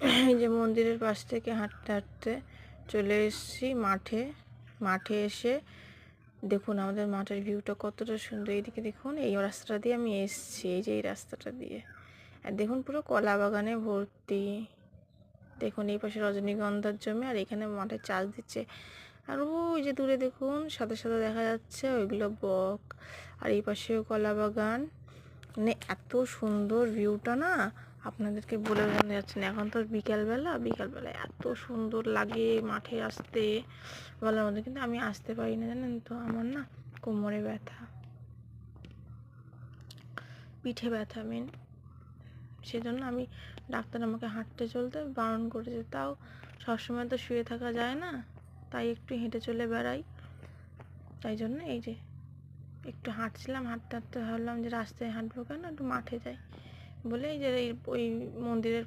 এই যে মন্দিরের পাশ থেকে হাঁটতে হাঁটতে চলে এসেছি মাঠে এসে দেখুন আমাদের মাঠের ভিউটা কতটা সুন্দর। এইদিকে দেখুন, এই রাস্তাটা দিয়ে আমি এসেছি, এই যে এই রাস্তাটা দিয়ে। আর দেখুন পুরো কলা বাগানে ভর্তি। দেখুন এই পাশে রজনীগন্ধার জমি, আর এখানে মাঠে চাষ দিচ্ছে। আর ওই যে দূরে দেখুন সাদা সাদা দেখা যাচ্ছে, ওইগুলো বক। আর এই পাশেও কলা বাগান। মানে এত সুন্দর ভিউটা না, আপনাদেরকে বলে বোঝানো যাচ্ছে না। এখন তো বিকালবেলা এত সুন্দর লাগে মাঠে আসতে বলার মধ্যে, কিন্তু আমি আসতে পারি না জানেন তো। আমার না কোমরে ব্যথা, পিঠে ব্যথা মেন, সেজন্য আমি ডাক্তার আমাকে হাঁটতে চলতে বারণ করেছে। তাও সবসময় তো শুয়ে থাকা যায় না, তাই একটু হেঁটে চলে বেড়াই। তাই জন্য এই যে একটু হাঁটছিলাম, হাঁটতে হাঁটতে ভাবলাম যে রাস্তায় হাঁটবো কেন, একটু মাঠে যাই বলে এই যে ওই মন্দিরের